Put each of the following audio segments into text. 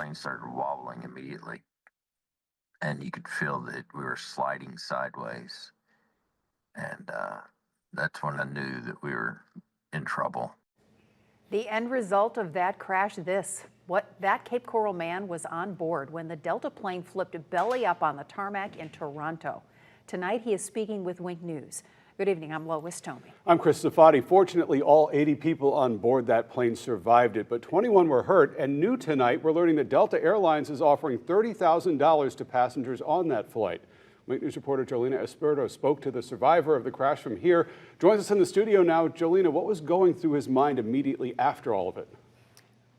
plane started wobbling immediately, and you could feel that we were sliding sideways. And that's when I knew that we were in trouble. The end result of that crash, that Cape Coral man was on board when the Delta plane flipped belly up on the tarmac in Toronto. Tonight, he is speaking with Wink News. Good evening, I'm Lois Tomey. I'm Chris Safadi. Fortunately, all 80 people on board that plane survived it, but 21 were hurt. And new tonight, we're learning that Delta Airlines is offering $30,000 to passengers on that flight. Wink News reporter Jolena Espirito spoke to the survivor of the crash from here. Joins us in the studio now. Jolena, what was going through his mind immediately after all of it?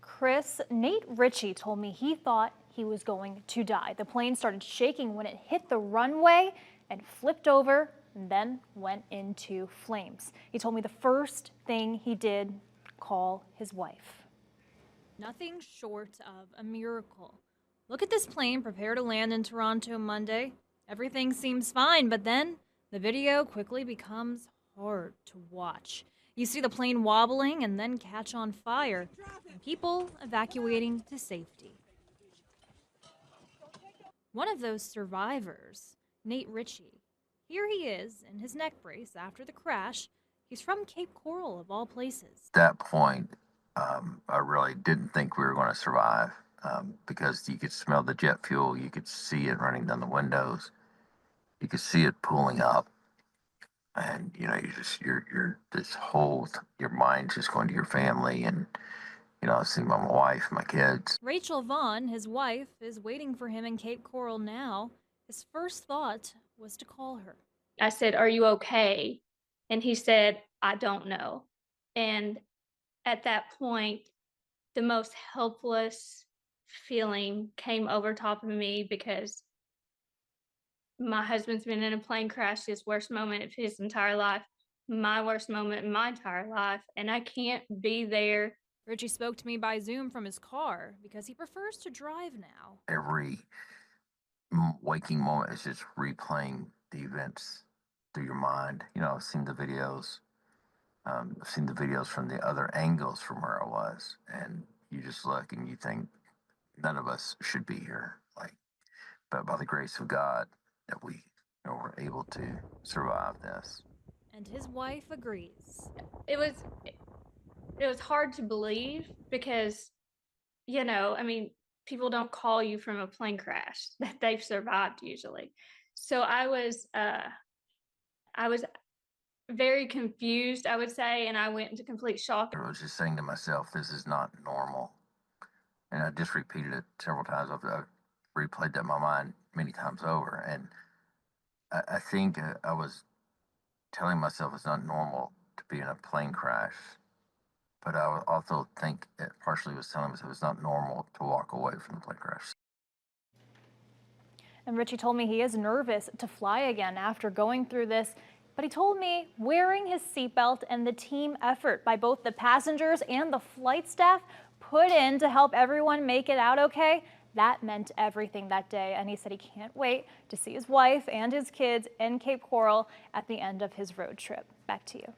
Chris, Nate Ritchie told me he thought he was going to die. The plane started shaking when it hit the runway and flipped over and then went into flames. He told me the first thing he did, call his wife. Nothing short of a miracle. Look at this plane prepare to land in Toronto Monday. Everything seems fine, but then the video quickly becomes hard to watch. You see the plane wobbling and then catch on fire, and people evacuating to safety. One of those survivors, Nate Ritchie. Here he is in his neck brace after the crash. He's from Cape Coral, of all places. At that point, I really didn't think we were going to survive because you could smell the jet fuel, you could see it running down the windows, you could see it pulling up, and you're your mind's just going to your family, and I see my wife, my kids. Rachel Vaughn, his wife, is waiting for him in Cape Coral now. His first thought was to call her. I said, "Are you okay?" And he said, "I don't know." And at that point, the most helpless feeling came over top of me because my husband's been in a plane crash, his worst moment of his entire life, my worst moment in my entire life, and I can't be there. Ritchie spoke to me by Zoom from his car because he prefers to drive now. Every waking moment is just replaying the events through your mind. I've seen the videos. I've seen the videos from the other angles from where I was, and you just look and you think none of us should be here. But by the grace of God, that we were able to survive this. And his wife agrees. It was hard to believe because, people don't call you from a plane crash that they've survived usually. So I was very confused, I would say, and I went into complete shock. I was just saying to myself, this is not normal. And I just repeated it several times. I've replayed that in my mind many times over. And I think I was telling myself it's not normal to be in a plane crash. But I would also think it partially was telling myself it's not normal to walk away from the plane crash. And Ritchie told me he is nervous to fly again after going through this. But he told me wearing his seatbelt and the team effort by both the passengers and the flight staff put in to help everyone make it out okay, that meant everything that day. And he said he can't wait to see his wife and his kids in Cape Coral at the end of his road trip. Back to you.